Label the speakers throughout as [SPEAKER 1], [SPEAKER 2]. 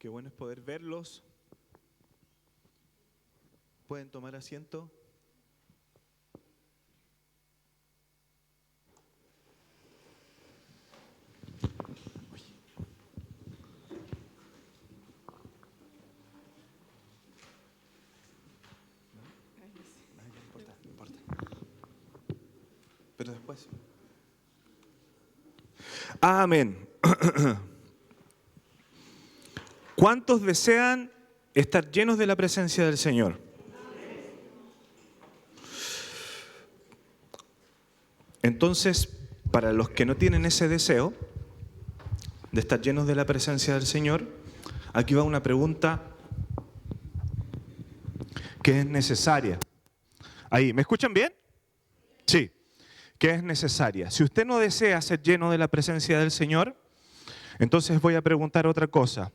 [SPEAKER 1] Qué bueno es poder verlos. ¿Pueden tomar asiento? No importa. Pero después. Amén. ¿Cuántos desean estar llenos de la presencia del Señor? Entonces, para los que no tienen ese deseo de estar llenos de la presencia del Señor, aquí va una pregunta que es necesaria. Ahí, ¿me escuchan bien? Sí, que es necesaria. Si usted no desea ser lleno de la presencia del Señor, entonces voy a preguntar otra cosa.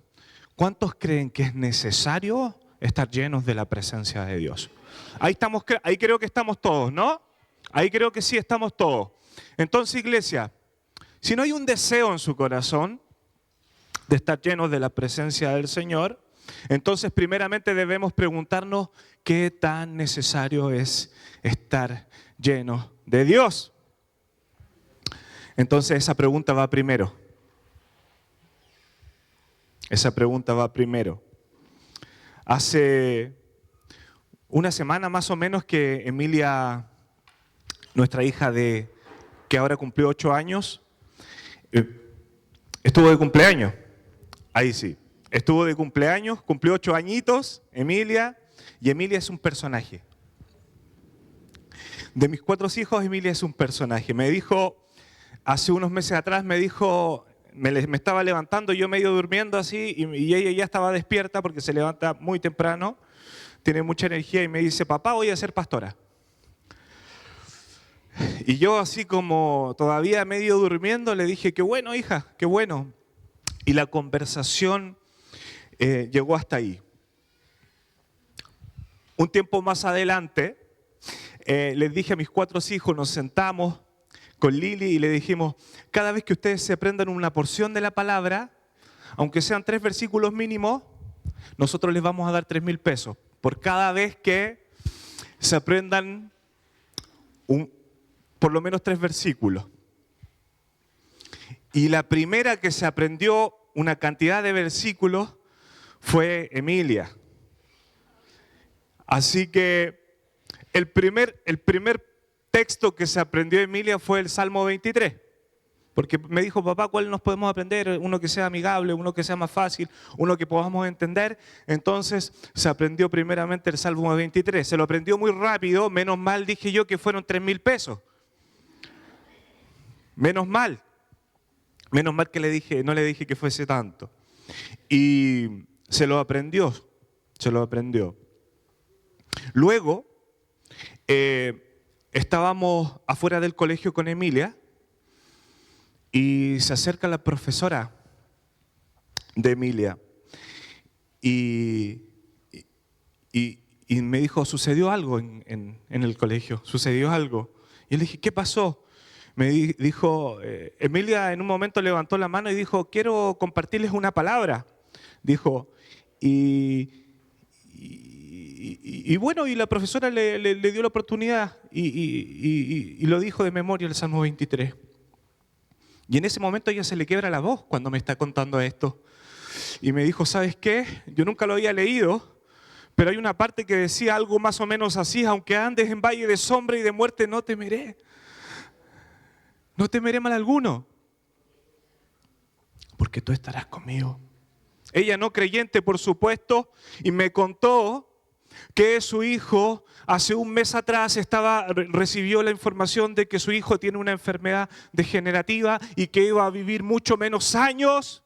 [SPEAKER 1] ¿Cuántos creen que es necesario estar llenos de la presencia de Dios? Ahí creo que estamos todos, ¿no? Ahí creo que sí estamos todos. Entonces, iglesia, si no hay un deseo en su corazón de estar llenos de la presencia del Señor, entonces primeramente debemos preguntarnos qué tan necesario es estar llenos de Dios. Entonces esa pregunta va primero. Esa pregunta va primero. Hace una semana más o menos que Emilia, nuestra hija que ahora cumplió 8 años, estuvo de cumpleaños. Ahí sí. Estuvo de cumpleaños, cumplió 8 añitos, Emilia, y Emilia es un personaje. De mis 4 hijos, Emilia es un personaje. Me dijo, hace unos meses atrás, me estaba levantando, yo medio durmiendo así, y ella ya estaba despierta porque se levanta muy temprano, tiene mucha energía, y me dice, papá, voy a ser pastora. Y yo así como todavía medio durmiendo, le dije, qué bueno, hija, qué bueno. Y la conversación llegó hasta ahí. Un tiempo más adelante, les dije a mis 4 hijos, nos sentamos con Lili y le dijimos, cada vez que ustedes se aprendan una porción de la palabra, aunque sean 3 versículos mínimos, nosotros les vamos a dar 3.000 pesos por cada vez que se aprendan por lo menos 3 versículos. Y la primera que se aprendió una cantidad de versículos fue Emilia. Así que el primer texto que se aprendió Emilia fue el Salmo 23. Porque me dijo, papá, ¿cuál nos podemos aprender? Uno que sea amigable, uno que sea más fácil, uno que podamos entender. Entonces se aprendió primeramente el Salmo 23. Se lo aprendió muy rápido, menos mal dije yo que fueron 3.000 pesos. Menos mal que no le dije que fuese tanto. Y se lo aprendió. Luego, estábamos afuera del colegio con Emilia y se acerca la profesora de Emilia y me dijo, sucedió algo en el colegio, sucedió algo. Y le dije, ¿qué pasó? Me dijo, Emilia en un momento levantó la mano y dijo, quiero compartirles una palabra. Dijo, y bueno, y la profesora le dio la oportunidad y lo dijo de memoria el Salmo 23. Y en ese momento ella se le quiebra la voz cuando me está contando esto. Y me dijo, ¿sabes qué? Yo nunca lo había leído, pero hay una parte que decía algo más o menos así, aunque andes en valle de sombra y de muerte, no temeré. No temeré mal alguno, porque tú estarás conmigo. Ella no creyente, por supuesto, y me contó que su hijo hace un mes atrás recibió la información de que su hijo tiene una enfermedad degenerativa y que iba a vivir mucho menos años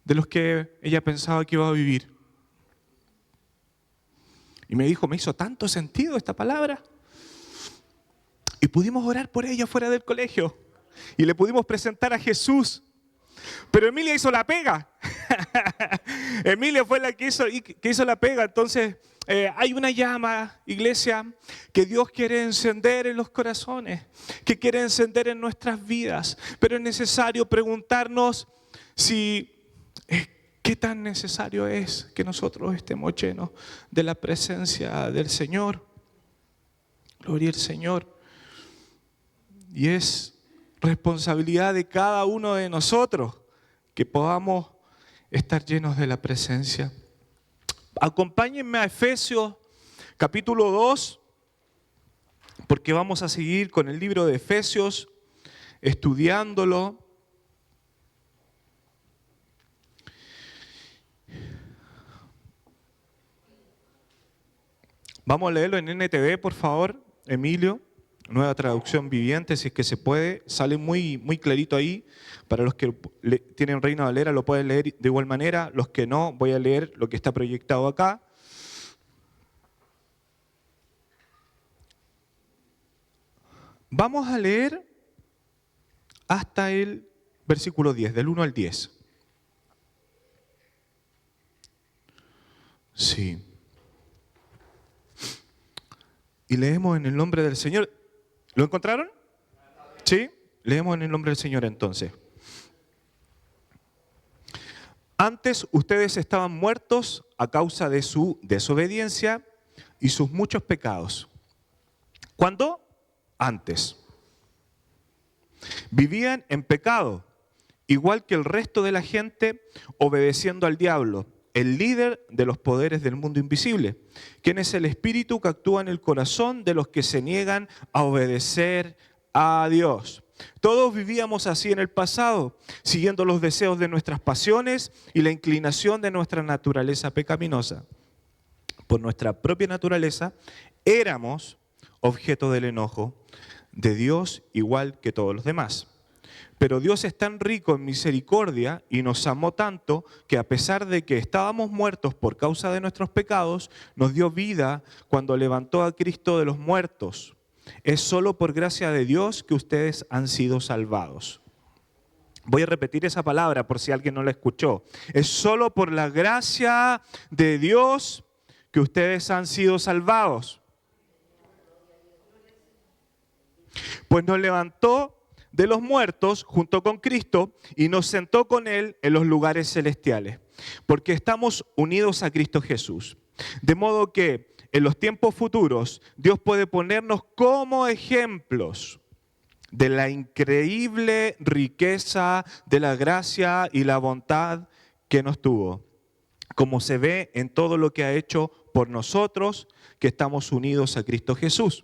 [SPEAKER 1] de los que ella pensaba que iba a vivir. Y me dijo, me hizo tanto sentido esta palabra. Y pudimos orar por ella fuera del colegio. Y le pudimos presentar a Jesús. Pero Emilia hizo la pega. Emilia fue la que hizo la pega. Entonces, hay una llama, iglesia, que Dios quiere encender en los corazones, que quiere encender en nuestras vidas. Pero es necesario preguntarnos ¿Qué tan necesario es que nosotros estemos llenos de la presencia del Señor? Gloria al Señor. Y es responsabilidad de cada uno de nosotros que podamos estar llenos de la presencia. Acompáñenme a Efesios capítulo 2, porque vamos a seguir con el libro de Efesios, estudiándolo. Vamos a leerlo en NTV, por favor, Emilio, nueva traducción viviente, si es que se puede. Sale muy clarito ahí. Para los que tienen Reina Valera lo pueden leer de igual manera. Los que no, voy a leer lo que está proyectado acá. Vamos a leer hasta el versículo 10, del 1 al 10. Sí. Y leemos en el nombre del Señor. ¿Lo encontraron? ¿Sí? Leemos en el nombre del Señor entonces. Antes ustedes estaban muertos a causa de su desobediencia y sus muchos pecados. ¿Cuándo? Antes. Vivían en pecado, igual que el resto de la gente, obedeciendo al diablo, el líder de los poderes del mundo invisible, quien es el espíritu que actúa en el corazón de los que se niegan a obedecer a Dios. Todos vivíamos así en el pasado, siguiendo los deseos de nuestras pasiones y la inclinación de nuestra naturaleza pecaminosa. Por nuestra propia naturaleza, éramos objeto del enojo de Dios igual que todos los demás. Pero Dios es tan rico en misericordia y nos amó tanto que a pesar de que estábamos muertos por causa de nuestros pecados, nos dio vida cuando levantó a Cristo de los muertos. Es solo por gracia de Dios que ustedes han sido salvados. Voy a repetir esa palabra por si alguien no la escuchó. Es solo por la gracia de Dios que ustedes han sido salvados. Pues nos levantó de los muertos junto con Cristo y nos sentó con Él en los lugares celestiales, porque estamos unidos a Cristo Jesús. De modo que en los tiempos futuros Dios puede ponernos como ejemplos de la increíble riqueza de la gracia y la bondad que nos tuvo, como se ve en todo lo que ha hecho por nosotros que estamos unidos a Cristo Jesús.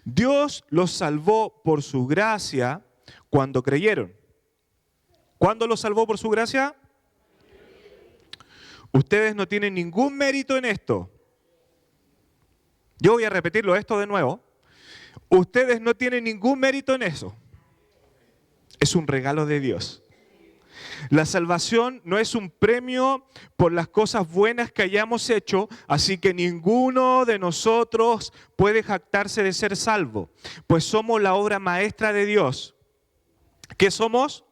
[SPEAKER 1] Dios los salvó por su gracia cuando creyeron. ¿Cuándo los salvó por su gracia? Ustedes no tienen ningún mérito en esto. Yo voy a repetirlo esto de nuevo. Ustedes no tienen ningún mérito en eso. Es un regalo de Dios. La salvación no es un premio por las cosas buenas que hayamos hecho, así que ninguno de nosotros puede jactarse de ser salvo, pues somos la obra maestra de Dios. ¿Qué somos?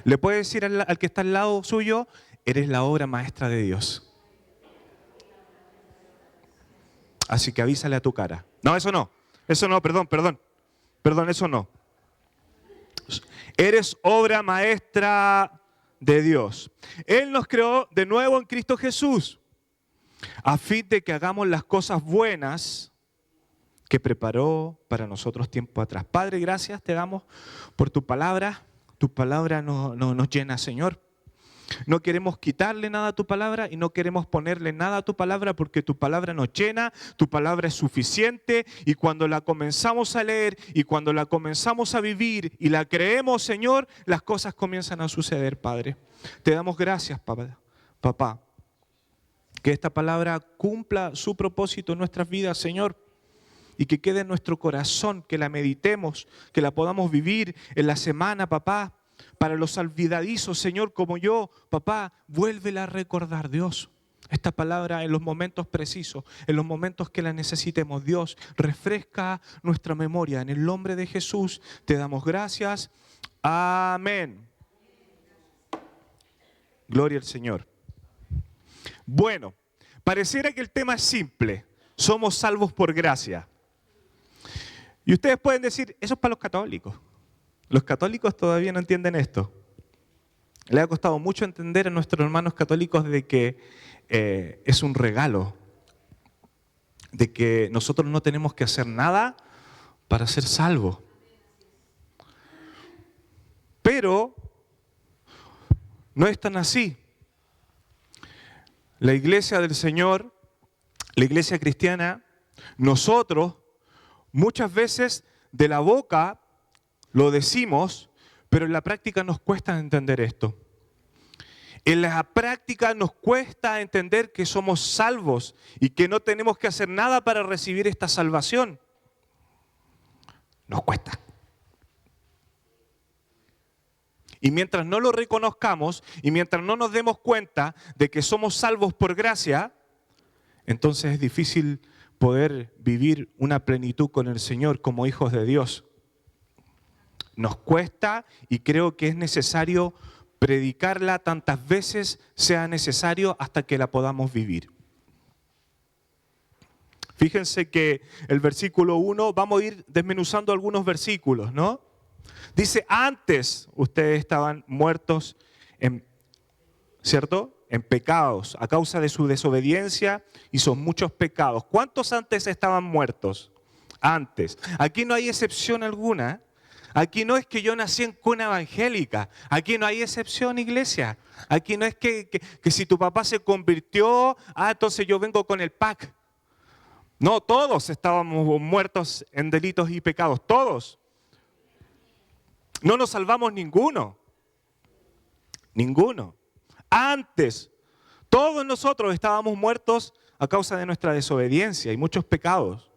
[SPEAKER 1] ¿Le puede decir al que está al lado suyo? Eres la obra maestra de Dios. Así que avísale a tu cara. No, eso no, perdón, eso no. Eres obra maestra de Dios. Él nos creó de nuevo en Cristo Jesús, a fin de que hagamos las cosas buenas que preparó para nosotros tiempo atrás. Padre, gracias te damos por tu palabra. Tu palabra nos llena, Señor. No queremos quitarle nada a tu palabra y no queremos ponerle nada a tu palabra, porque tu palabra nos llena, tu palabra es suficiente, y cuando la comenzamos a leer y cuando la comenzamos a vivir y la creemos, Señor, las cosas comienzan a suceder, Padre. Te damos gracias, papá, que esta palabra cumpla su propósito en nuestras vidas, Señor, y que quede en nuestro corazón, que la meditemos, que la podamos vivir en la semana, papá. Para los olvidadizos, Señor, como yo, papá, vuélvela a recordar, Dios. Esta palabra en los momentos precisos, en los momentos que la necesitemos, Dios, refresca nuestra memoria. En el nombre de Jesús te damos gracias. Amén. Gloria al Señor. Bueno, pareciera que el tema es simple. Somos salvos por gracia. Y ustedes pueden decir, eso es para los católicos. Los católicos todavía no entienden esto. Le ha costado mucho entender a nuestros hermanos católicos de que es un regalo, de que nosotros no tenemos que hacer nada para ser salvos. Pero no es tan así. La iglesia del Señor, la iglesia cristiana, nosotros muchas veces de la boca lo decimos, pero en la práctica nos cuesta entender esto. En la práctica nos cuesta entender que somos salvos y que no tenemos que hacer nada para recibir esta salvación. Nos cuesta. Y mientras no lo reconozcamos y mientras no nos demos cuenta de que somos salvos por gracia, entonces es difícil poder vivir una plenitud con el Señor como hijos de Dios. Nos cuesta y creo que es necesario predicarla tantas veces sea necesario hasta que la podamos vivir. Fíjense que el versículo 1, vamos a ir desmenuzando algunos versículos, ¿no? Dice, antes ustedes estaban muertos ¿cierto? En pecados, a causa de su desobediencia y son muchos pecados. ¿Cuántos antes estaban muertos? Antes. Aquí no hay excepción alguna. Aquí no es que yo nací en cuna evangélica. Aquí no hay excepción, iglesia. Aquí no es que si tu papá se convirtió, entonces yo vengo con el pack. No, todos estábamos muertos en delitos y pecados. Todos. No nos salvamos ninguno. Ninguno. Antes, todos nosotros estábamos muertos a causa de nuestra desobediencia y muchos pecados.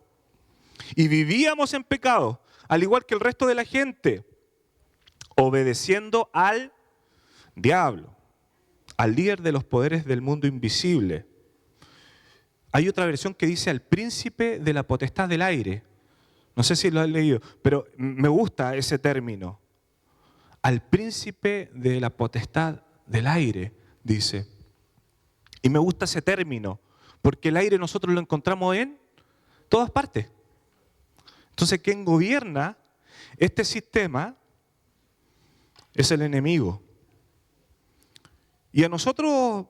[SPEAKER 1] Y vivíamos en pecado, al igual que el resto de la gente, obedeciendo al diablo, al líder de los poderes del mundo invisible. Hay otra versión que dice al príncipe de la potestad del aire. No sé si lo han leído, pero me gusta ese término. Al príncipe de la potestad del aire, dice. Y me gusta ese término, porque el aire nosotros lo encontramos en todas partes. Entonces, ¿quién gobierna este sistema? Es el enemigo. Y a nosotros,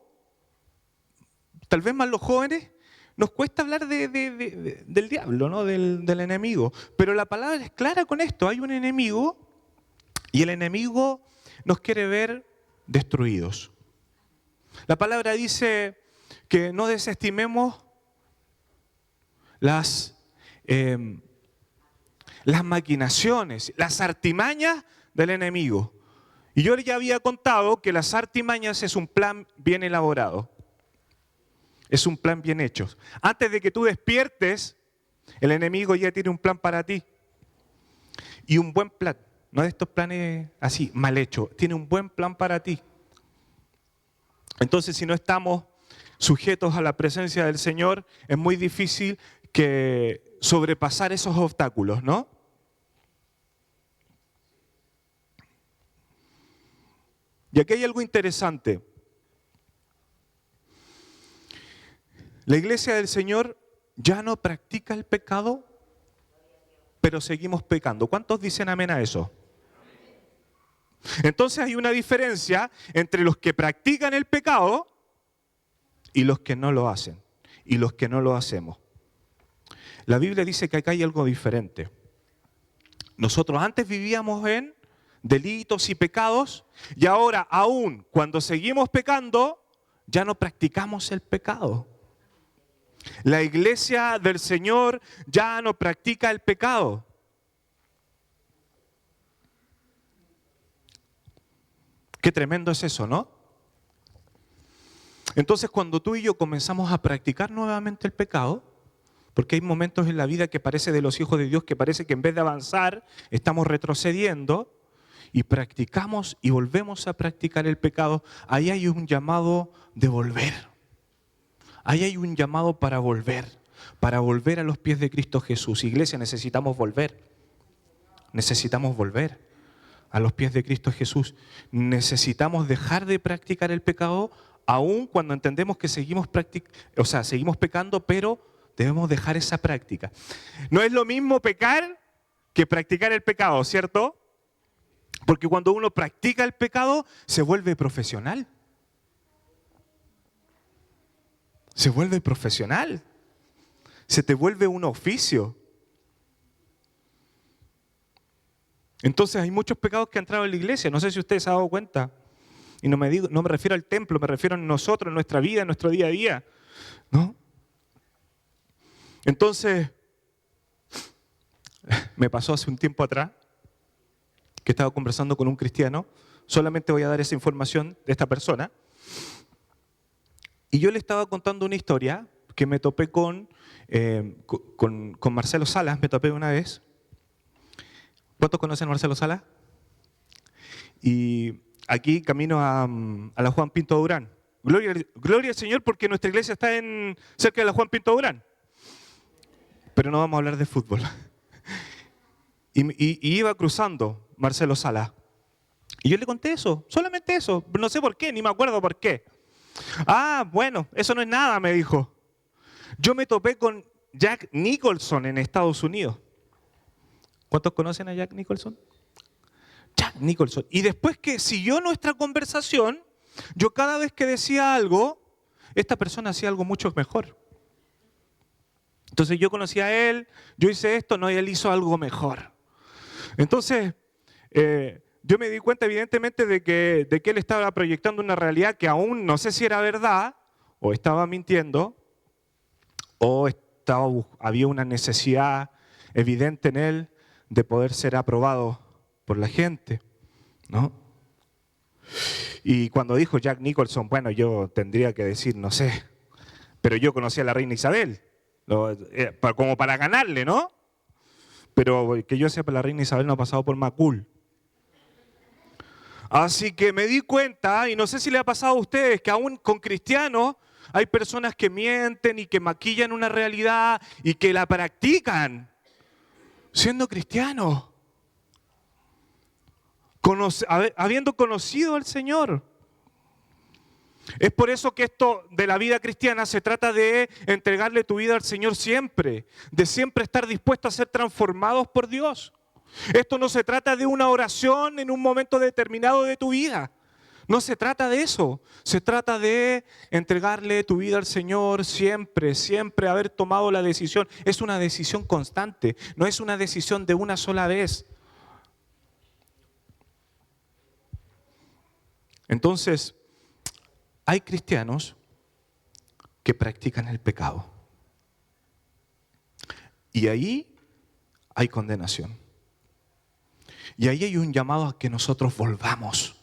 [SPEAKER 1] tal vez más los jóvenes, nos cuesta hablar del diablo, ¿no? Del enemigo. Pero la palabra es clara con esto. Hay un enemigo y el enemigo nos quiere ver destruidos. La palabra dice que no desestimemos las maquinaciones, las artimañas del enemigo. Y yo ya había contado que las artimañas es un plan bien elaborado. Es un plan bien hecho. Antes de que tú despiertes, el enemigo ya tiene un plan para ti. Y un buen plan. No de estos planes así, mal hechos. Tiene un buen plan para ti. Entonces, si no estamos sujetos a la presencia del Señor, es muy difícil que sobrepasar esos obstáculos, ¿no? Y aquí hay algo interesante. La iglesia del Señor ya no practica el pecado, pero seguimos pecando. ¿Cuántos dicen amén a eso? Entonces hay una diferencia entre los que practican el pecado y los que no lo hacen, y los que no lo hacemos. La Biblia dice que acá hay algo diferente. Nosotros antes vivíamos en delitos y pecados, y ahora aún cuando seguimos pecando, ya no practicamos el pecado. La iglesia del Señor ya no practica el pecado. Qué tremendo es eso, ¿no? Entonces, cuando tú y yo comenzamos a practicar nuevamente el pecado, porque hay momentos en la vida que parece de los hijos de Dios, que parece que en vez de avanzar, estamos retrocediendo, y practicamos y volvemos a practicar el pecado, ahí hay un llamado de volver. Ahí hay un llamado para volver a los pies de Cristo Jesús. Iglesia, necesitamos volver. Necesitamos volver a los pies de Cristo Jesús. Necesitamos dejar de practicar el pecado, aun cuando entendemos que seguimos pecando, pero debemos dejar esa práctica. No es lo mismo pecar que practicar el pecado, ¿cierto? Porque cuando uno practica el pecado, se vuelve profesional. Se vuelve profesional. Se te vuelve un oficio. Entonces hay muchos pecados que han entrado en la iglesia. No sé si usted se ha dado cuenta. Y no me refiero al templo, me refiero a nosotros, en nuestra vida, en nuestro día a día. ¿No? Entonces, me pasó hace un tiempo atrás que estaba conversando con un cristiano. Solamente voy a dar esa información de esta persona. Y yo le estaba contando una historia que me topé con Marcelo Salas, me topé una vez. ¿Cuántos conocen a Marcelo Salas? Y aquí camino a la Juan Pinto Durán. Gloria al Señor porque nuestra iglesia está cerca de la Juan Pinto Durán. Pero no vamos a hablar de fútbol. Y iba cruzando Marcelo Salas. Y yo le conté eso, solamente eso. No sé por qué, ni me acuerdo por qué. Ah, bueno, eso no es nada, me dijo. Yo me topé con Jack Nicholson en Estados Unidos. ¿Cuántos conocen a Jack Nicholson? Jack Nicholson. Y después que siguió nuestra conversación, yo cada vez que decía algo, esta persona hacía algo mucho mejor. Entonces yo conocí a él, yo hice esto, no, y él hizo algo mejor. Entonces, yo me di cuenta evidentemente de que él estaba proyectando una realidad que aún no sé si era verdad, o estaba mintiendo, o había una necesidad evidente en él de poder ser aprobado por la gente, ¿no? Y cuando dijo Jack Nicholson, bueno, yo tendría que decir, no sé, pero yo conocí a la reina Isabel, como para ganarle, ¿no? Pero que yo sepa, la reina Isabel no ha pasado por Macul. Así que me di cuenta, y no sé si le ha pasado a ustedes, que aún con cristianos hay personas que mienten y que maquillan una realidad y que la practican siendo cristianos, habiendo conocido al Señor. Es por eso que esto de la vida cristiana se trata de entregarle tu vida al Señor siempre, de siempre estar dispuesto a ser transformados por Dios. Esto no se trata de una oración en un momento determinado de tu vida. No se trata de eso. Se trata de entregarle tu vida al Señor siempre, siempre haber tomado la decisión. Es una decisión constante, no es una decisión de una sola vez. Entonces, hay cristianos que practican el pecado. Y ahí hay condenación. Y ahí hay un llamado a que nosotros volvamos.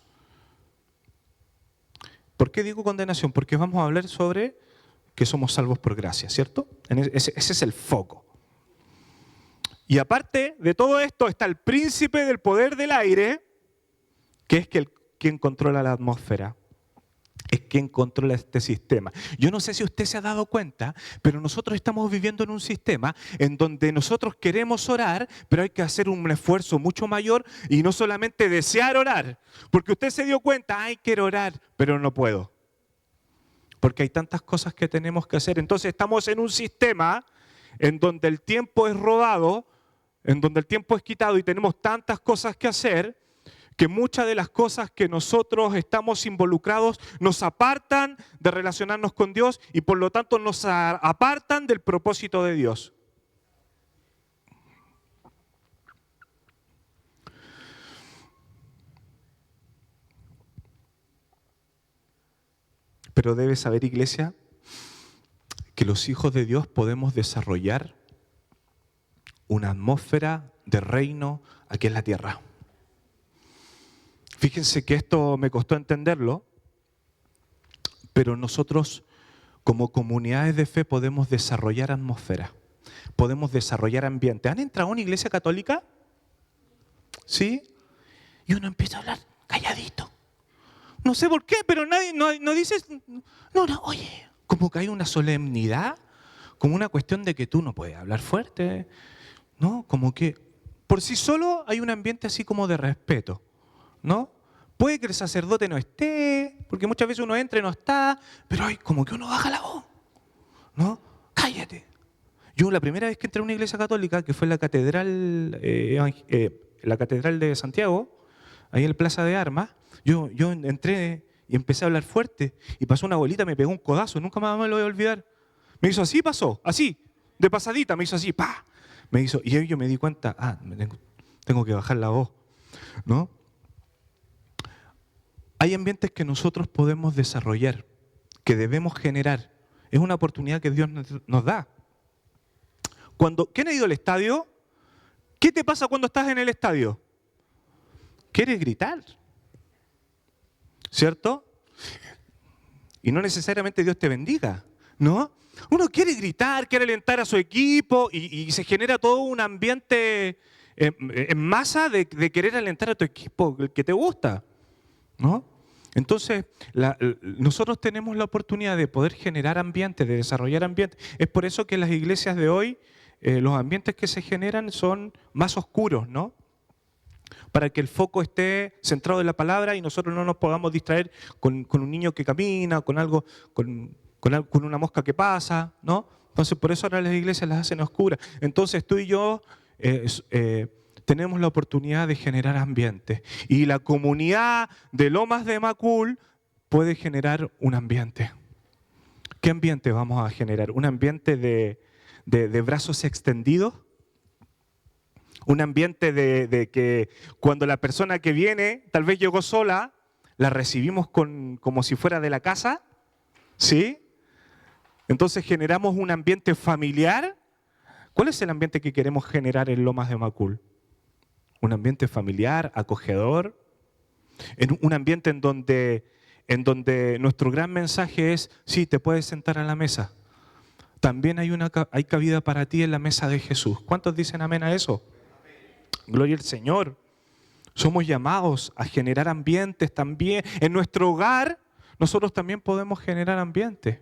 [SPEAKER 1] ¿Por qué digo condenación? Porque vamos a hablar sobre que somos salvos por gracia, ¿cierto? Ese es el foco. Y aparte de todo esto está el príncipe del poder del aire, que es quien controla la atmósfera. Es quien controla este sistema. Yo no sé si usted se ha dado cuenta, pero nosotros estamos viviendo en un sistema en donde nosotros queremos orar, pero hay que hacer un esfuerzo mucho mayor y no solamente desear orar. Porque usted se dio cuenta, ay, quiero orar, pero no puedo. Porque hay tantas cosas que tenemos que hacer. Entonces estamos en un sistema en donde el tiempo es robado, en donde el tiempo es quitado y tenemos tantas cosas que hacer, que muchas de las cosas que nosotros estamos involucrados nos apartan de relacionarnos con Dios y por lo tanto nos apartan del propósito de Dios. Pero debes saber, iglesia, que los hijos de Dios podemos desarrollar una atmósfera de reino aquí en la tierra. Fíjense que esto me costó entenderlo, pero nosotros como comunidades de fe podemos desarrollar atmósfera, podemos desarrollar ambiente. ¿Han entrado a una iglesia católica? ¿Sí? Y uno empieza a hablar calladito. No sé por qué, pero nadie no dice, no, oye, como que hay una solemnidad, como una cuestión de que tú no puedes hablar fuerte, ¿no? Como que por sí solo hay un ambiente así como de respeto, ¿no? Puede que el sacerdote no esté, porque muchas veces uno entra y no está, pero hay como que uno baja la voz, ¿no? Cállate. Yo la primera vez que entré a una iglesia católica, que fue la catedral de Santiago, ahí en la Plaza de Armas, yo entré y empecé a hablar fuerte y pasó una abuelita, me pegó un codazo, nunca más me lo voy a olvidar. Me hizo así, pasó, así, de pasadita, me hizo así, ¡pa! Me hizo, y ahí yo me di cuenta, tengo que bajar la voz, ¿no? Hay ambientes que nosotros podemos desarrollar, que debemos generar. Es una oportunidad que Dios nos da. ¿Quién ha ido al estadio? ¿Qué te pasa cuando estás en el estadio? ¿Quieres gritar? ¿Cierto? Y no necesariamente Dios te bendiga, ¿no? Uno quiere gritar, quiere alentar a su equipo y se genera todo un ambiente en masa de querer alentar a tu equipo, el que te gusta, ¿no? Entonces, nosotros tenemos la oportunidad de poder generar ambientes, de desarrollar ambientes. Es por eso que en las iglesias de hoy, los ambientes que se generan son más oscuros, ¿no? Para que el foco esté centrado en la palabra y nosotros no nos podamos distraer con un niño que camina, con algo, con una mosca que pasa, ¿no? Entonces, por eso ahora las iglesias las hacen oscuras. Entonces, tú y yo tenemos la oportunidad de generar ambientes. Y la comunidad de Lomas de Macul puede generar un ambiente. ¿Qué ambiente vamos a generar? ¿Un ambiente de brazos extendidos? Un ambiente de que cuando la persona que viene, tal vez llegó sola, la recibimos como si fuera de la casa, ¿sí? Entonces generamos un ambiente familiar. ¿Cuál es el ambiente que queremos generar en Lomas de Macul? Un ambiente familiar, acogedor, en un ambiente en donde nuestro gran mensaje es, sí, te puedes sentar a la mesa. También hay cabida para ti en la mesa de Jesús. ¿Cuántos dicen amén a eso? Gloria al Señor. Somos llamados a generar ambientes también. En nuestro hogar, nosotros también podemos generar ambientes.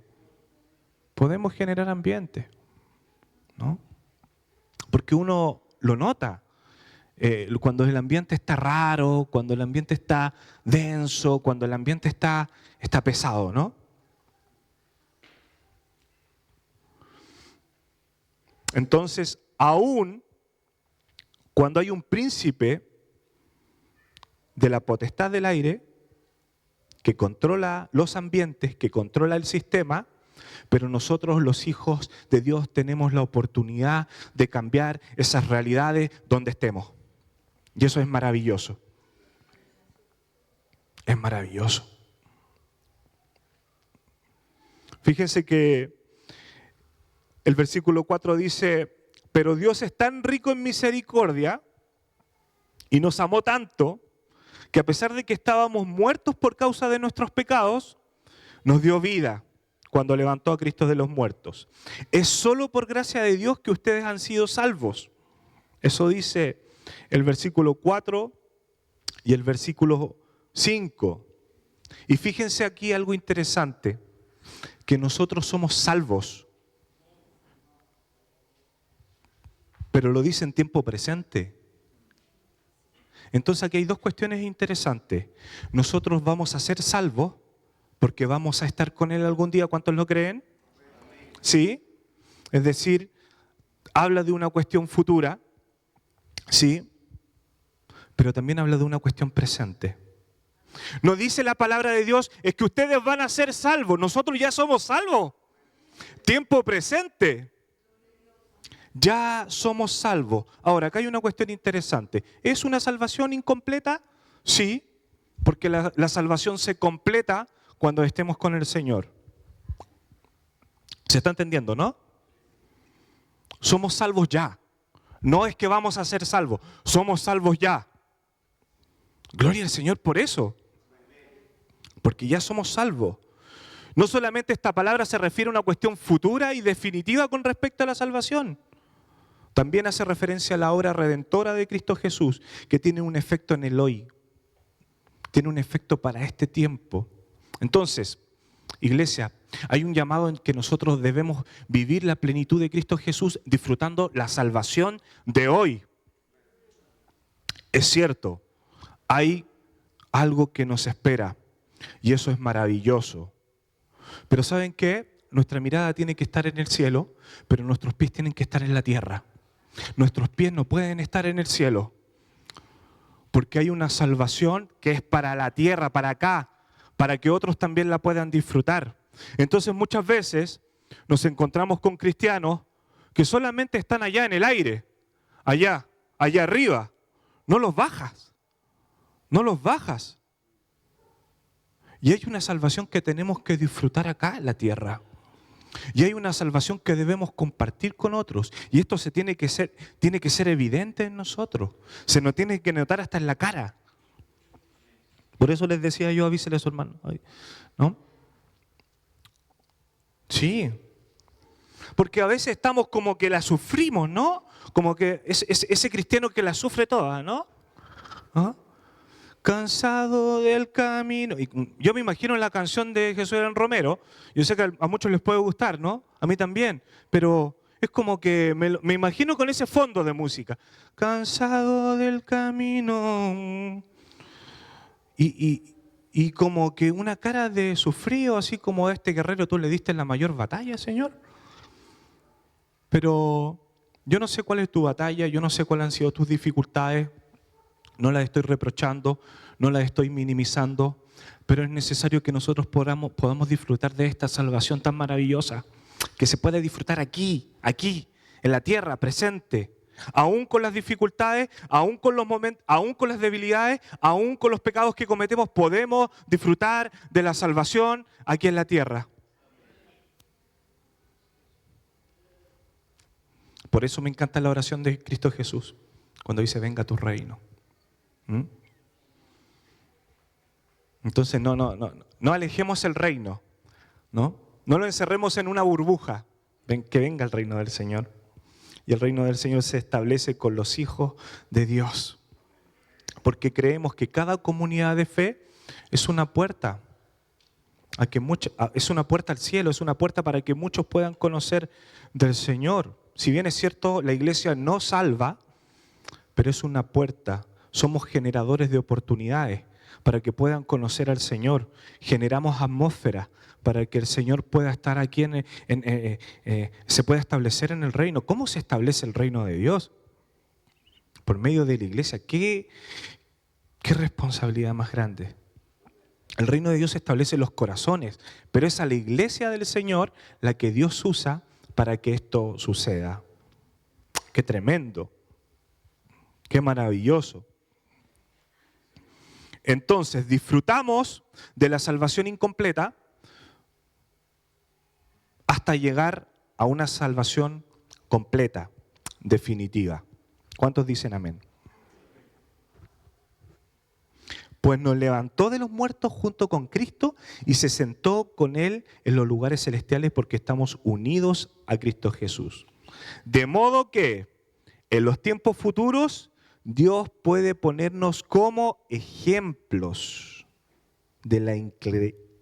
[SPEAKER 1] Podemos generar ambientes, ¿no? Porque uno lo nota. Cuando el ambiente está raro, cuando el ambiente está denso, cuando el ambiente está pesado, ¿no? Entonces, aún cuando hay un príncipe de la potestad del aire que controla los ambientes, que controla el sistema, pero nosotros los hijos de Dios tenemos la oportunidad de cambiar esas realidades donde estemos. Y eso es maravilloso. Es maravilloso. Fíjense que el versículo 4 dice, pero Dios es tan rico en misericordia y nos amó tanto que a pesar de que estábamos muertos por causa de nuestros pecados, nos dio vida cuando levantó a Cristo de los muertos. Es solo por gracia de Dios que ustedes han sido salvos. Eso dice el versículo 4 y el versículo 5. Y fíjense aquí algo interesante, que nosotros somos salvos, pero lo dice en tiempo presente. Entonces aquí hay dos cuestiones interesantes. Nosotros vamos a ser salvos porque vamos a estar con Él algún día. ¿Cuántos lo creen? ¿Sí? Es decir, habla de una cuestión futura, ¿sí? Pero también habla de una cuestión presente. No dice la palabra de Dios, es que ustedes van a ser salvos. Nosotros ya somos salvos. Tiempo presente. Ya somos salvos. Ahora, acá hay una cuestión interesante. ¿Es una salvación incompleta? Sí, porque la salvación se completa cuando estemos con el Señor. ¿Se está entendiendo, no? Somos salvos ya. No es que vamos a ser salvos, somos salvos ya. Gloria al Señor por eso. Porque ya somos salvos. No solamente esta palabra se refiere a una cuestión futura y definitiva con respecto a la salvación. También hace referencia a la obra redentora de Cristo Jesús, que tiene un efecto en el hoy. Tiene un efecto para este tiempo. Entonces, iglesia, hay un llamado en que nosotros debemos vivir la plenitud de Cristo Jesús disfrutando la salvación de hoy. Es cierto, hay algo que nos espera y eso es maravilloso. Pero ¿saben qué? Nuestra mirada tiene que estar en el cielo, pero nuestros pies tienen que estar en la tierra. Nuestros pies no pueden estar en el cielo. Porque hay una salvación que es para la tierra, para acá, para que otros también la puedan disfrutar. Entonces muchas veces nos encontramos con cristianos que solamente están allá en el aire, allá arriba. No los bajas, no los bajas. Y hay una salvación que tenemos que disfrutar acá en la tierra. Y hay una salvación que debemos compartir con otros. Y esto tiene que ser evidente en nosotros. Se nos tiene que notar hasta en la cara. Por eso les decía yo, avísele a su hermano, ¿no? Sí. Porque a veces estamos como que la sufrimos, ¿no? Como que ese cristiano que la sufre toda, ¿no? ¿Ah? Cansado del camino. Y yo me imagino la canción de Jesús Romero. Yo sé que a muchos les puede gustar, ¿no? A mí también. Pero es como que me imagino con ese fondo de música. Cansado del camino. Y como que una cara de sufrido, así como a este guerrero tú le diste en la mayor batalla, Señor. Pero yo no sé cuál es tu batalla, yo no sé cuáles han sido tus dificultades. No las estoy reprochando, no las estoy minimizando, pero es necesario que nosotros podamos disfrutar de esta salvación tan maravillosa, que se puede disfrutar aquí, en la tierra, presente, aún con las dificultades, aún con los momentos, aún con las debilidades, aún con los pecados que cometemos, podemos disfrutar de la salvación aquí en la tierra. Por eso me encanta la oración de Cristo Jesús, cuando dice, venga tu reino. Entonces no alejemos el reino, ¿no? No lo encerremos en una burbuja. Que venga el reino del Señor. Y el reino del Señor se establece con los hijos de Dios. Porque creemos que cada comunidad de fe es una puerta. Es una puerta al cielo, es una puerta para que muchos puedan conocer del Señor. Si bien es cierto, la iglesia no salva, pero es una puerta. Somos generadores de oportunidades para que puedan conocer al Señor. Generamos atmósfera para que el Señor pueda estar aquí, se pueda establecer en el reino. ¿Cómo se establece el reino de Dios? Por medio de la iglesia. ¿Qué responsabilidad más grande? El reino de Dios se establece en los corazones, pero es a la iglesia del Señor la que Dios usa para que esto suceda. ¡Qué tremendo! ¡Qué maravilloso! Entonces, disfrutamos de la salvación incompleta hasta llegar a una salvación completa, definitiva. ¿Cuántos dicen amén? Pues nos levantó de los muertos junto con Cristo y se sentó con Él en los lugares celestiales porque estamos unidos a Cristo Jesús. De modo que en los tiempos futuros Dios puede ponernos como ejemplos de la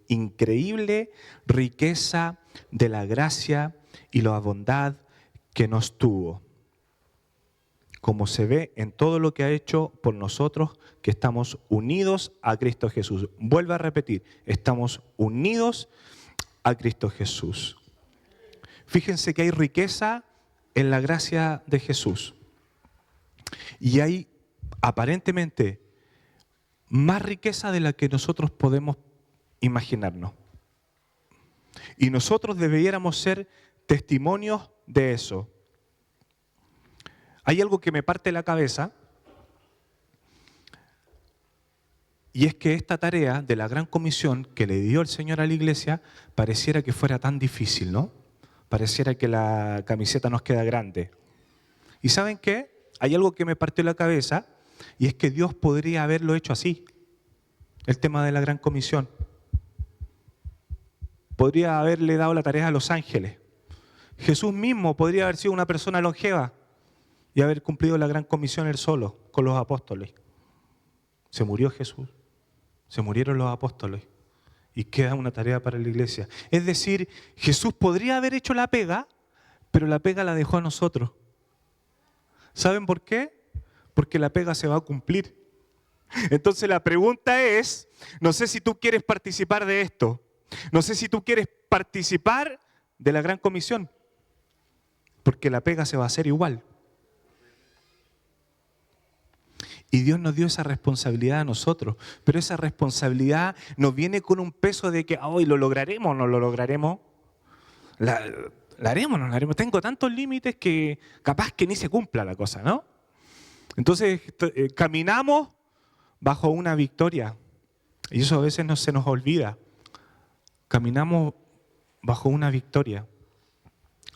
[SPEAKER 1] increíble riqueza de la gracia y la bondad que nos tuvo, como se ve en todo lo que ha hecho por nosotros que estamos unidos a Cristo Jesús. Vuelvo a repetir, estamos unidos a Cristo Jesús. Fíjense que hay riqueza en la gracia de Jesús. Y hay aparentemente más riqueza de la que nosotros podemos imaginarnos. Y nosotros deberíamos ser testimonios de eso. Hay algo que me parte la cabeza, y es que esta tarea de la gran comisión que le dio el Señor a la iglesia pareciera que fuera tan difícil, ¿no? Pareciera que la camiseta nos queda grande. ¿Y saben qué? Hay algo que me partió la cabeza, y es que Dios podría haberlo hecho así, el tema de la gran comisión. Podría haberle dado la tarea a los ángeles. Jesús mismo podría haber sido una persona longeva y haber cumplido la gran comisión él solo, con los apóstoles. Se murió Jesús, se murieron los apóstoles y queda una tarea para la iglesia. Es decir, Jesús podría haber hecho la pega, pero la pega la dejó a nosotros. ¿Saben por qué? Porque la pega se va a cumplir. Entonces la pregunta es, no sé si tú quieres participar de esto, no sé si tú quieres participar de la gran comisión, porque la pega se va a hacer igual. Y Dios nos dio esa responsabilidad a nosotros. Pero esa responsabilidad nos viene con un peso de que hoy lo lograremos o no lo lograremos. La haremos o no la haremos. Tengo tantos límites que capaz que ni se cumpla la cosa, ¿no? Entonces caminamos bajo una victoria. Y eso a veces no se nos olvida. Caminamos bajo una victoria.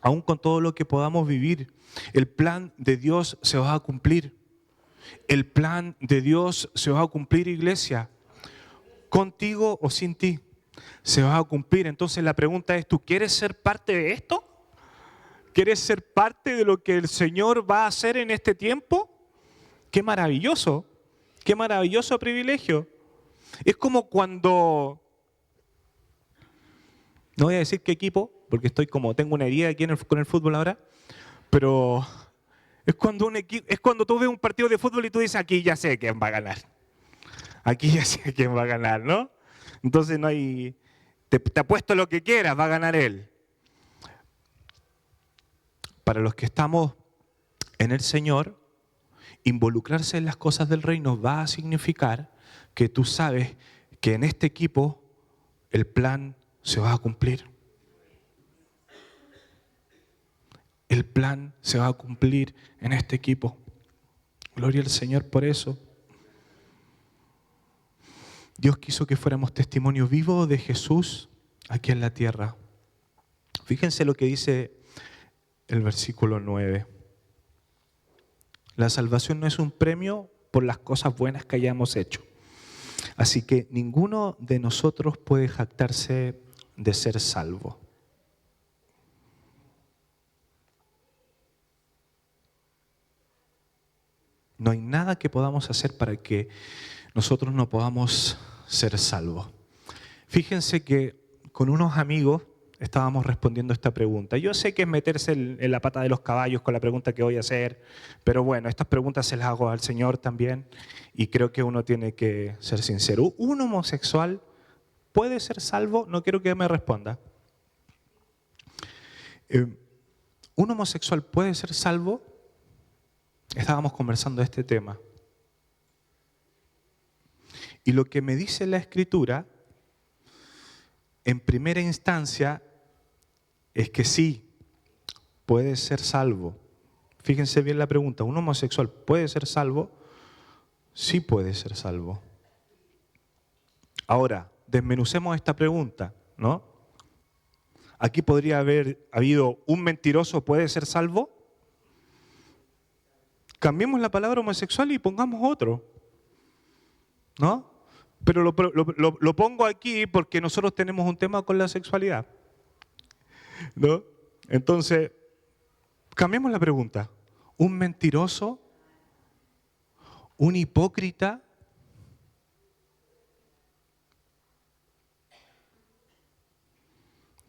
[SPEAKER 1] Aún con todo lo que podamos vivir, el plan de Dios se va a cumplir. El plan de Dios se va a cumplir, iglesia. Contigo o sin ti, se va a cumplir. Entonces la pregunta es, ¿tú quieres ser parte de esto? ¿Quieres ser parte de lo que el Señor va a hacer en este tiempo? ¡Qué maravilloso privilegio! Es como cuando, no voy a decir qué equipo, porque tengo una herida aquí con el fútbol ahora, pero es cuando tú ves un partido de fútbol y tú dices, aquí ya sé quién va a ganar. Aquí ya sé quién va a ganar, ¿no? Entonces no hay, te apuesto lo que quieras, va a ganar él. Para los que estamos en el Señor, involucrarse en las cosas del reino va a significar que tú sabes que en este equipo el plan se va a cumplir. El plan se va a cumplir en este equipo. Gloria al Señor por eso. Dios quiso que fuéramos testimonio vivo de Jesús aquí en la tierra. Fíjense lo que dice el versículo 9. La salvación no es un premio por las cosas buenas que hayamos hecho. Así que ninguno de nosotros puede jactarse de ser salvo. No hay nada que podamos hacer para que nosotros no podamos ser salvos. Fíjense que con unos amigos estábamos respondiendo esta pregunta. Yo sé que es meterse en la pata de los caballos con la pregunta que voy a hacer, pero bueno, estas preguntas se las hago al Señor también y creo que uno tiene que ser sincero. ¿Un homosexual puede ser salvo? No quiero que me responda. ¿Un homosexual puede ser salvo? Estábamos conversando de este tema. Y lo que me dice la Escritura, en primera instancia, es que sí, puede ser salvo. Fíjense bien la pregunta, ¿un homosexual puede ser salvo? Sí puede ser salvo. Ahora, desmenucemos esta pregunta, ¿no? Aquí podría haber habido un mentiroso puede ser salvo. Cambiemos la palabra homosexual y pongamos otro, ¿no? Pero lo pongo aquí porque nosotros tenemos un tema con la sexualidad, ¿no? Entonces, cambiemos la pregunta. ¿Un mentiroso? ¿Un hipócrita?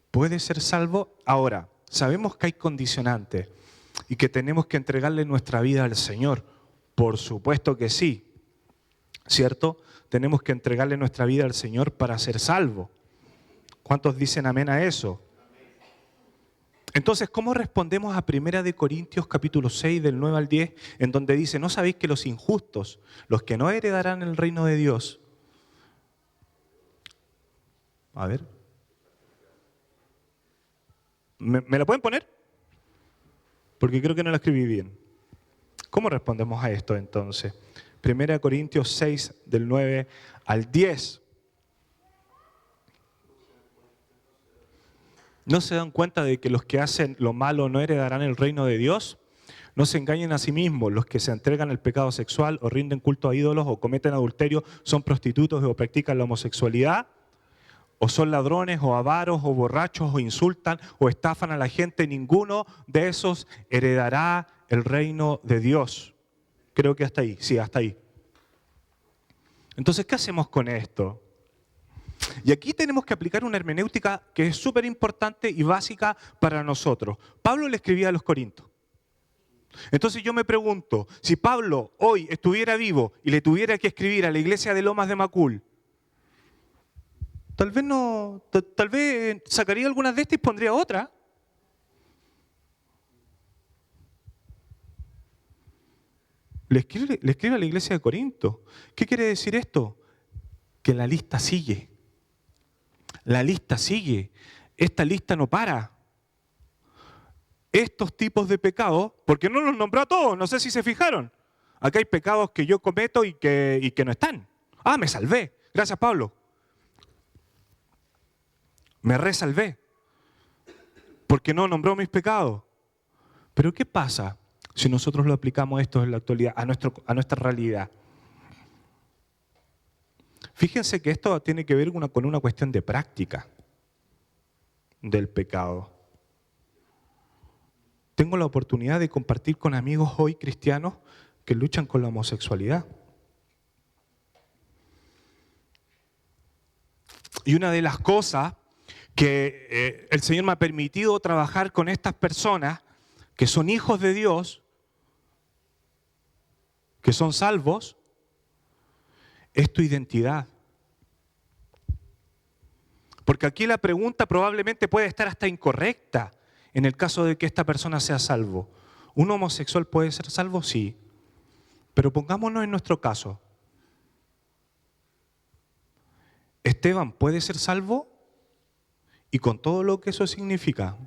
[SPEAKER 1] ¿Puede ser salvo? Ahora, sabemos que hay condicionantes y que tenemos que entregarle nuestra vida al Señor. Por supuesto que sí, ¿cierto? Tenemos que entregarle nuestra vida al Señor para ser salvo. ¿Cuántos dicen amén a eso? Entonces, ¿cómo respondemos a 1 Corintios capítulo 6, del 9 al 10, en donde dice, ¿no sabéis que los injustos, los que no heredarán el reino de Dios? A ver. ¿Me la pueden poner? Porque creo que no la escribí bien. ¿Cómo respondemos a esto entonces? 1 Corintios 6, del 9 al 10. ¿No se dan cuenta de que los que hacen lo malo no heredarán el reino de Dios? No se engañen a sí mismos. Los que se entregan al pecado sexual o rinden culto a ídolos o cometen adulterio son prostitutos o practican la homosexualidad. O son ladrones, o avaros, o borrachos, o insultan, o estafan a la gente. Ninguno de esos heredará el reino de Dios. Creo que hasta ahí, sí, hasta ahí. Entonces, ¿qué hacemos con esto? Y aquí tenemos que aplicar una hermenéutica que es súper importante y básica para nosotros. Pablo le escribía a los Corintios. Entonces yo me pregunto, si Pablo hoy estuviera vivo y le tuviera que escribir a la iglesia de Lomas de Macul, tal vez sacaría algunas de estas y pondría otra. Le escribe a la iglesia de Corinto. ¿Qué quiere decir esto? Que la lista sigue. La lista sigue. Esta lista no para. Estos tipos de pecados, porque no los nombró a todos, no sé si se fijaron. Acá hay pecados que yo cometo y que no están. Ah, me salvé. Gracias, Pablo. Me resalvé. Porque no nombró mis pecados. Pero ¿qué pasa si nosotros lo aplicamos esto en la actualidad, a nuestra realidad? Fíjense que esto tiene que ver con una cuestión de práctica del pecado. Tengo la oportunidad de compartir con amigos hoy cristianos que luchan con la homosexualidad. Y una de las cosas que el Señor me ha permitido trabajar con estas personas que son hijos de Dios, que son salvos, es tu identidad. Porque aquí la pregunta probablemente puede estar hasta incorrecta en el caso de que esta persona sea salvo. ¿Un homosexual puede ser salvo? Sí. Pero pongámonos en nuestro caso. ¿Esteban puede ser salvo? Y con todo lo que eso significa.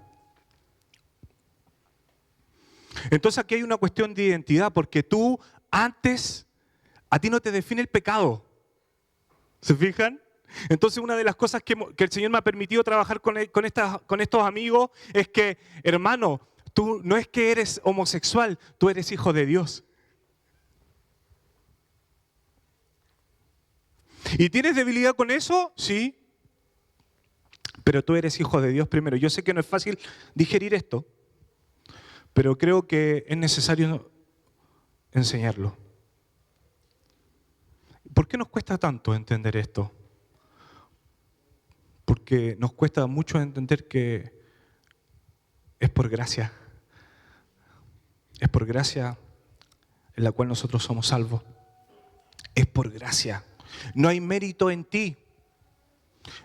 [SPEAKER 1] Entonces aquí hay una cuestión de identidad, porque tú antes, a ti no te define el pecado. ¿Se fijan? Entonces una de las cosas que el Señor me ha permitido trabajar con estos amigos es que, hermano, tú no es que eres homosexual, tú eres hijo de Dios. ¿Y tienes debilidad con eso? Sí. Pero tú eres hijo de Dios primero. Yo sé que no es fácil digerir esto, pero creo que es necesario enseñarlo. ¿Por qué nos cuesta tanto entender esto? Porque nos cuesta mucho entender que es por gracia. Es por gracia en la cual nosotros somos salvos. Es por gracia. No hay mérito en ti.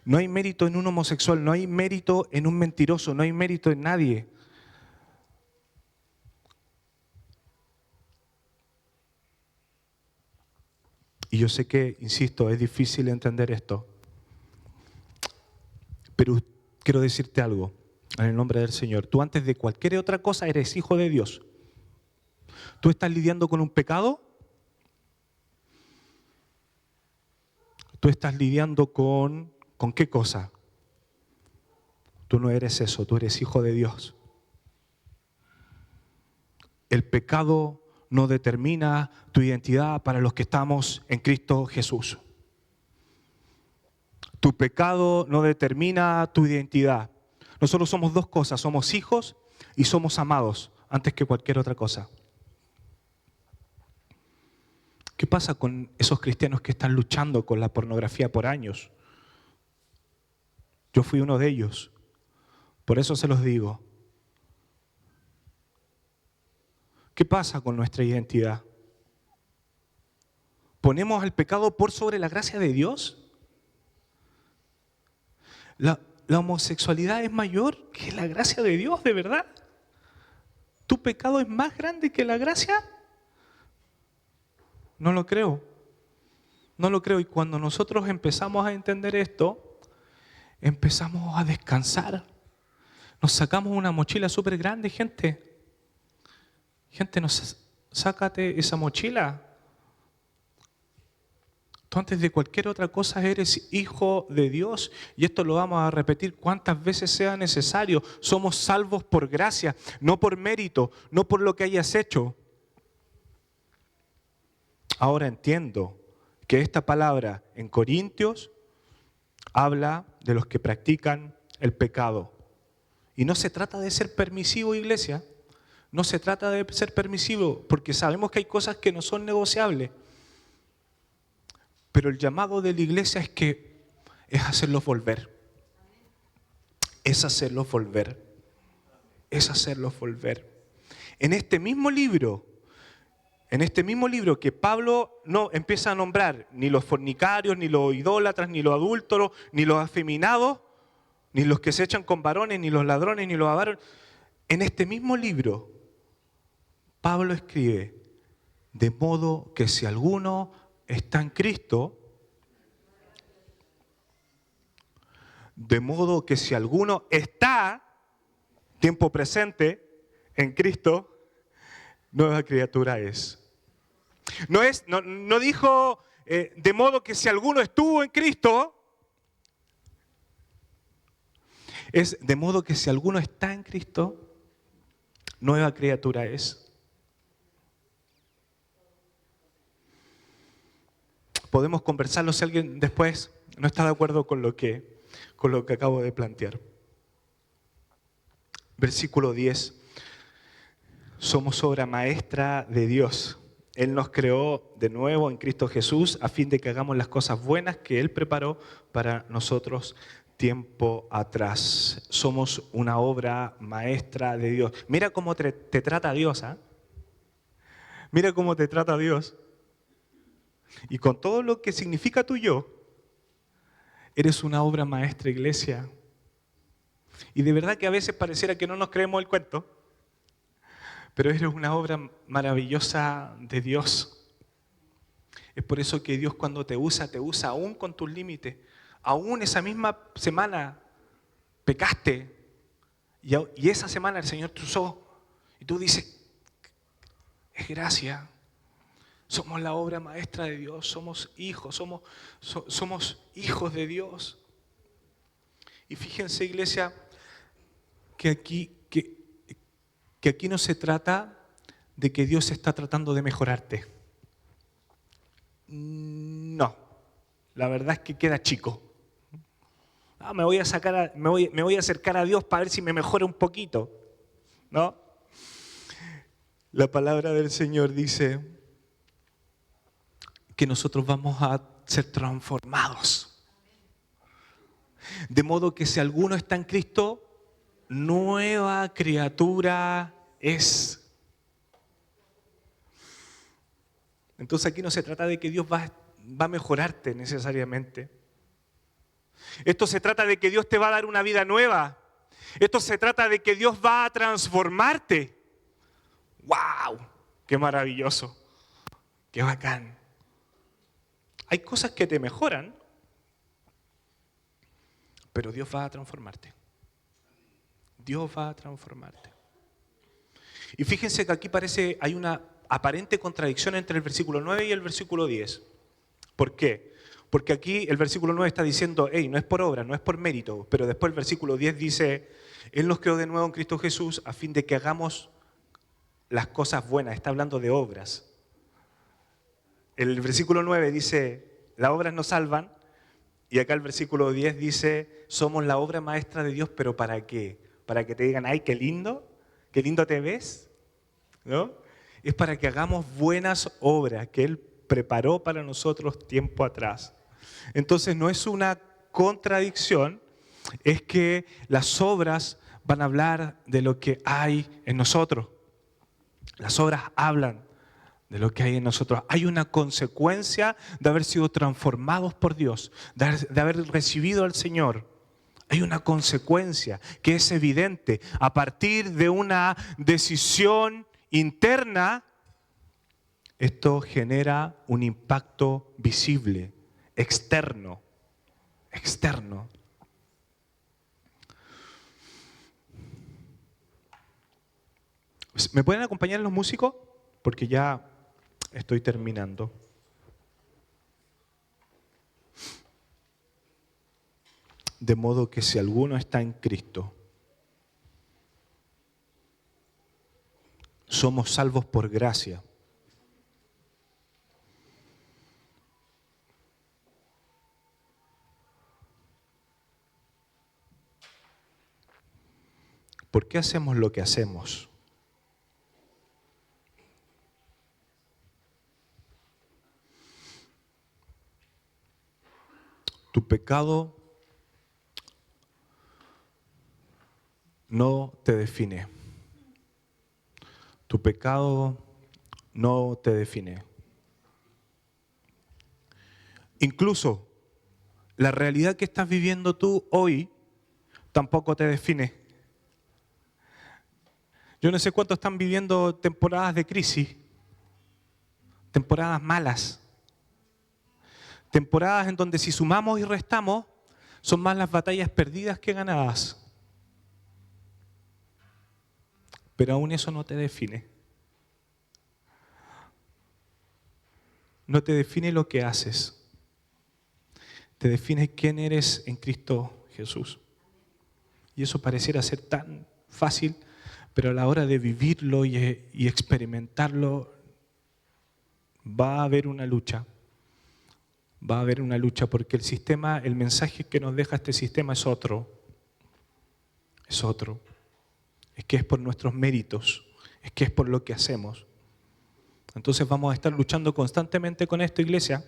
[SPEAKER 1] No hay mérito en un homosexual. No hay mérito en un mentiroso. No hay mérito en nadie. Y yo sé que, insisto, es difícil entender esto. Pero quiero decirte algo, en el nombre del Señor. Tú antes de cualquier otra cosa eres hijo de Dios. ¿Tú estás lidiando con un pecado? ¿Tú estás lidiando con qué cosa? Tú no eres eso, tú eres hijo de Dios. El pecado no determina tu identidad para los que estamos en Cristo Jesús. Tu pecado no determina tu identidad. Nosotros somos dos cosas, somos hijos y somos amados antes que cualquier otra cosa. ¿Qué pasa con esos cristianos que están luchando con la pornografía por años? Yo fui uno de ellos, por eso se los digo. ¿Qué pasa con nuestra identidad? ¿Ponemos al pecado por sobre la gracia de Dios? La homosexualidad es mayor que la gracia de Dios, ¿de verdad? ¿Tu pecado es más grande que la gracia? No lo creo. No lo creo. Y cuando nosotros empezamos a entender esto, empezamos a descansar. Nos sacamos una mochila súper grande, gente. Gente, sácate esa mochila. Tú antes de cualquier otra cosa eres hijo de Dios. Y esto lo vamos a repetir cuantas veces sea necesario. Somos salvos por gracia, no por mérito, no por lo que hayas hecho. Ahora entiendo que esta palabra en Corintios habla de los que practican el pecado. Y no se trata de ser permisivo, iglesia. No se trata de ser permisivo, porque sabemos que hay cosas que no son negociables. Pero el llamado de la iglesia es hacerlos volver. Es hacerlos volver. Es hacerlos volver. En este mismo libro que Pablo no empieza a nombrar ni los fornicarios, ni los idólatras, ni los adúlteros, ni los afeminados, ni los que se echan con varones, ni los ladrones, ni los avaros. En este mismo libro, Pablo escribe, De modo que si alguno está en Cristo, de modo que si alguno está, tiempo presente, en Cristo, nueva criatura es. No dijo, de modo que si alguno estuvo en Cristo, es de modo que si alguno está en Cristo, nueva criatura es. Podemos conversarlo si alguien después no está de acuerdo con lo que acabo de plantear. Versículo 10. Somos obra maestra de Dios. Él nos creó de nuevo en Cristo Jesús a fin de que hagamos las cosas buenas que Él preparó para nosotros tiempo atrás. Somos una obra maestra de Dios. Mira cómo te trata Dios, ¿eh? Mira cómo te trata Dios. Y con todo lo que significa tu yo, eres una obra maestra, iglesia. Y de verdad que a veces pareciera que no nos creemos el cuento, pero eres una obra maravillosa de Dios. Es por eso que Dios cuando te usa aún con tus límites. Aún esa misma semana pecaste y esa semana el Señor te usó. Y tú dices, es gracia. Somos la obra maestra de Dios, somos hijos, somos hijos de Dios. Y fíjense, iglesia, que aquí no se trata de que Dios está tratando de mejorarte. No, la verdad es que queda chico. Me voy a acercar a Dios para ver si me mejora un poquito. ¿No? La palabra del Señor dice que nosotros vamos a ser transformados. De modo que si alguno está en Cristo, nueva criatura es. Entonces aquí no se trata de que Dios va a mejorarte necesariamente. Esto se trata de que Dios te va a dar una vida nueva. Esto se trata de que Dios va a transformarte. ¡Wow! ¡Qué maravilloso! ¡Qué bacán! Hay cosas que te mejoran, pero Dios va a transformarte. Dios va a transformarte. Y fíjense que aquí hay una aparente contradicción entre el versículo 9 y el versículo 10. ¿Por qué? Porque aquí el versículo 9 está diciendo, no es por obra, no es por mérito, pero después el versículo 10 dice, Él nos creó de nuevo en Cristo Jesús a fin de que hagamos las cosas buenas. Está hablando de obras. El versículo 9 dice, las obras nos salvan, y acá el versículo 10 dice, somos la obra maestra de Dios, pero ¿para qué? Para que te digan, ¡ay, qué lindo te ves! ¿No? Es para que hagamos buenas obras que Él preparó para nosotros tiempo atrás. Entonces no es una contradicción, es que las obras van a hablar de lo que hay en nosotros. Las obras hablan de lo que hay en nosotros. Hay una consecuencia de haber sido transformados por Dios, de haber recibido al Señor. Hay una consecuencia que es evidente. A partir de una decisión interna, esto genera un impacto visible, externo. ¿Me pueden acompañar los músicos? Porque ya estoy terminando. De modo que si alguno está en Cristo, somos salvos por gracia. ¿Por qué hacemos lo que hacemos? Tu pecado no te define. Tu pecado no te define. Incluso la realidad que estás viviendo tú hoy tampoco te define. Yo no sé cuántos están viviendo temporadas de crisis. temporadas malas, temporadas en donde si sumamos y restamos, son más las batallas perdidas que ganadas. Pero aún eso no te define. No te define lo que haces. Te define quién eres en Cristo Jesús. Y eso pareciera ser tan fácil, pero a la hora de vivirlo y experimentarlo, va a haber una lucha. Va a haber una lucha porque el sistema, el mensaje que nos deja este sistema es otro. Es otro. Es que es por nuestros méritos. Es que es por lo que hacemos. Entonces vamos a estar luchando constantemente con esto, iglesia.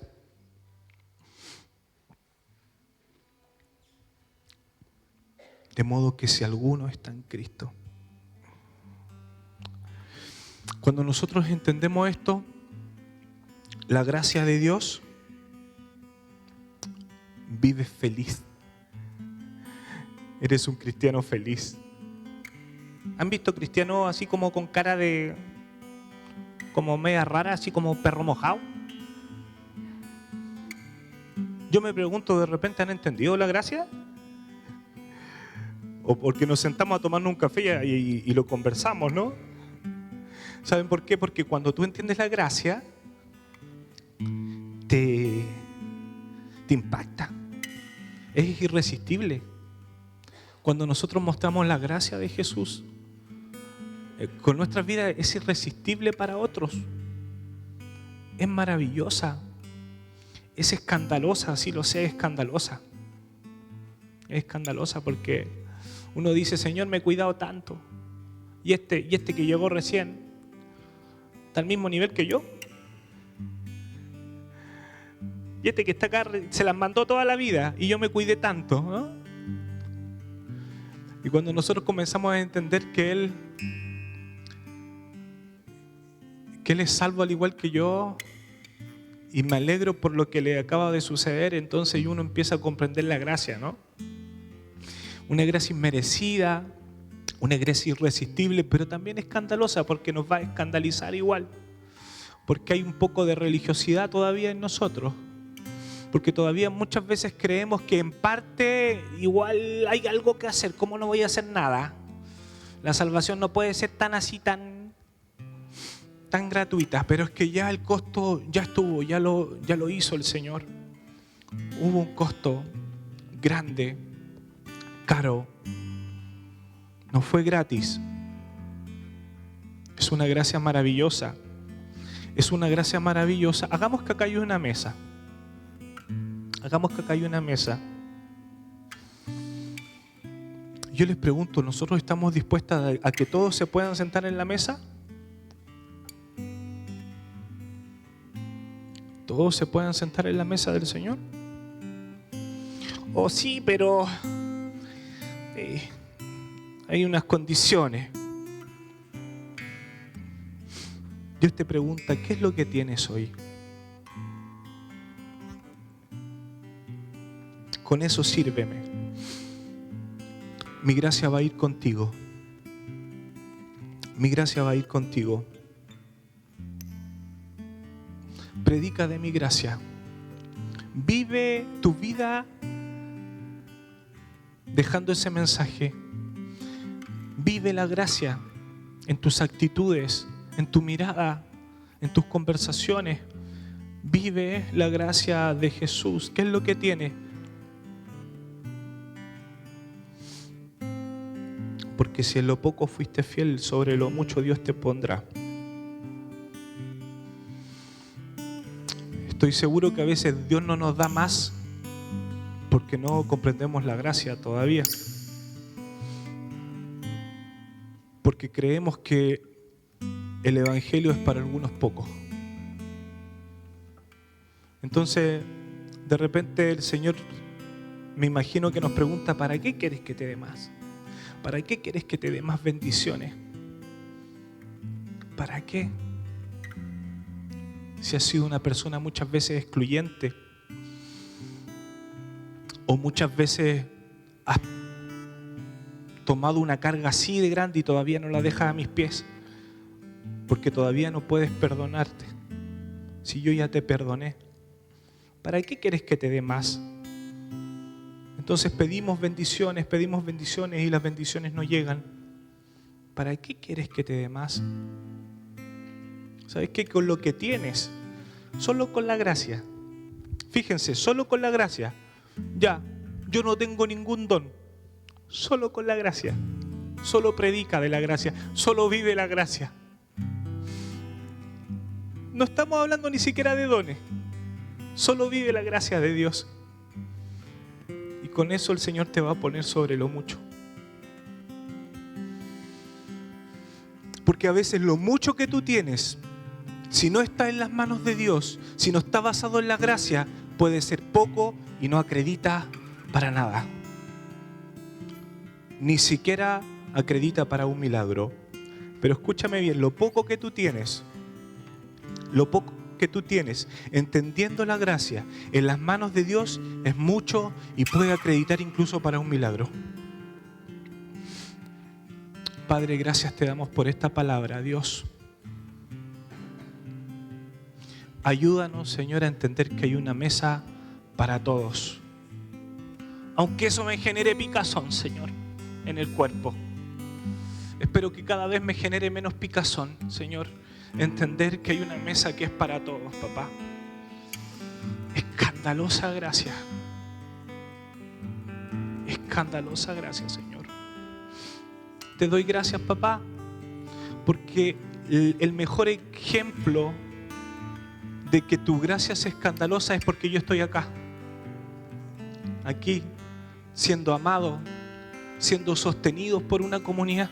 [SPEAKER 1] De modo que si alguno está en Cristo. Cuando nosotros entendemos esto, la gracia de Dios, vives feliz. Eres un cristiano feliz. ¿Han visto cristianos así como con cara de... como media rara, así como perro mojado? Yo me pregunto, ¿de repente han entendido la gracia? O porque nos sentamos a tomarnos un café y lo conversamos, ¿no? ¿Saben por qué? Porque cuando tú entiendes la gracia, te impacta. Es irresistible. Cuando nosotros mostramos la gracia de Jesús, con nuestras vidas es irresistible para otros. Es maravillosa. Es escandalosa, sí lo sé, es escandalosa. Es escandalosa porque uno dice, Señor, me he cuidado tanto. Y este que llegó recién está al mismo nivel que yo. Y este que está acá se las mandó toda la vida y yo me cuidé tanto, ¿no? Y cuando nosotros comenzamos a entender que Él es salvo al igual que yo y me alegro por lo que le acaba de suceder, entonces uno empieza a comprender la gracia, ¿no? Una gracia inmerecida, una gracia irresistible, pero también escandalosa porque nos va a escandalizar igual. Porque hay un poco de religiosidad todavía en nosotros. Porque todavía muchas veces creemos que en parte igual hay algo que hacer. ¿Cómo no voy a hacer nada? La salvación no puede ser tan así, tan gratuita. Pero es que ya el costo ya estuvo, ya lo hizo el Señor. Hubo un costo grande, caro. No fue gratis. Es una gracia maravillosa. Es una gracia maravillosa. Hagamos que acá haya una mesa. Hagamos que acá haya una mesa. Yo les pregunto, ¿nosotros estamos dispuestos a que todos se puedan sentar en la mesa? ¿Todos se puedan sentar en la mesa del Señor? Oh, sí, pero hay unas condiciones. Dios te pregunta, ¿qué es lo que tienes hoy? Con eso sírveme. Mi gracia va a ir contigo. Mi gracia va a ir contigo. Predica de mi gracia. Vive tu vida dejando ese mensaje. Vive la gracia en tus actitudes, en tu mirada, en tus conversaciones. Vive la gracia de Jesús. ¿Qué es lo que tiene? Porque si en lo poco fuiste fiel, sobre lo mucho Dios te pondrá. Estoy seguro que a veces Dios no nos da más porque no comprendemos la gracia todavía. Porque creemos que el Evangelio es para algunos pocos. Entonces, de repente el Señor, me imagino que nos pregunta, ¿para qué quieres que te dé más? ¿Para qué quieres que te dé más bendiciones? ¿Para qué? Si has sido una persona muchas veces excluyente o muchas veces has tomado una carga así de grande y todavía no la dejas a mis pies porque todavía no puedes perdonarte. si yo ya te perdoné? ¿Para qué quieres que te dé más? Entonces pedimos bendiciones y las bendiciones no llegan. ¿Para qué quieres que te dé más? ¿Sabes qué? Con lo que tienes, solo con la gracia. Fíjense, solo con la gracia. Ya, yo no tengo ningún don. Solo con la gracia. Solo predica de la gracia. Solo vive la gracia. No estamos hablando ni siquiera de dones. Solo vive la gracia de Dios. Y con eso el Señor te va a poner sobre lo mucho. Porque a veces lo mucho que tú tienes, si no está en las manos de Dios, si no está basado en la gracia, puede ser poco y no acredita para nada. Ni siquiera acredita para un milagro. Pero escúchame bien, lo poco que tú tienes, entendiendo la gracia en las manos de Dios, es mucho y puede acreditar incluso para un milagro. Padre, gracias te damos por esta palabra, Dios. Ayúdanos, Señor, a entender que hay una mesa para todos. Aunque eso me genere picazón, Señor, en el cuerpo. Espero que cada vez me genere menos picazón, Señor, entender que hay una mesa que es para todos, papá. Escandalosa gracia. Escandalosa gracia, Señor. Te doy gracias, papá, porque el mejor ejemplo de que tu gracia es escandalosa es porque yo estoy acá. Aquí, siendo amado, siendo sostenido por una comunidad,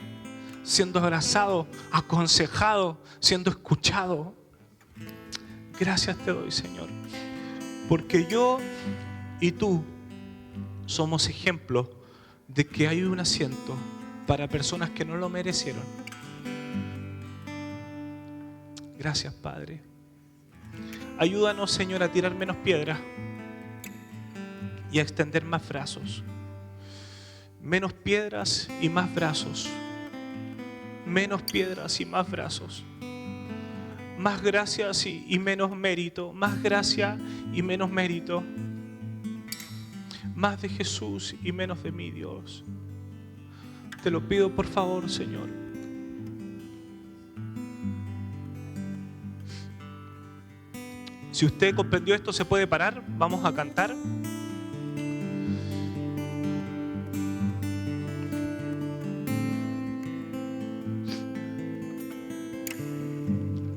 [SPEAKER 1] siendo abrazado, aconsejado, siendo escuchado. Gracias te doy, Señor, porque yo y tú somos ejemplos de que hay un asiento para personas que no lo merecieron. Gracias, Padre. Ayúdanos, Señor, a tirar menos piedras y a extender más brazos. Menos piedras y más brazos. Menos piedras y más brazos. Más gracias y menos mérito. Más gracia y menos mérito. Más de Jesús y menos de mí, Dios. Te lo pido por favor, Señor. Si usted comprendió esto, se puede parar. Vamos a cantar.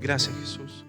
[SPEAKER 1] Gracias, Jesús.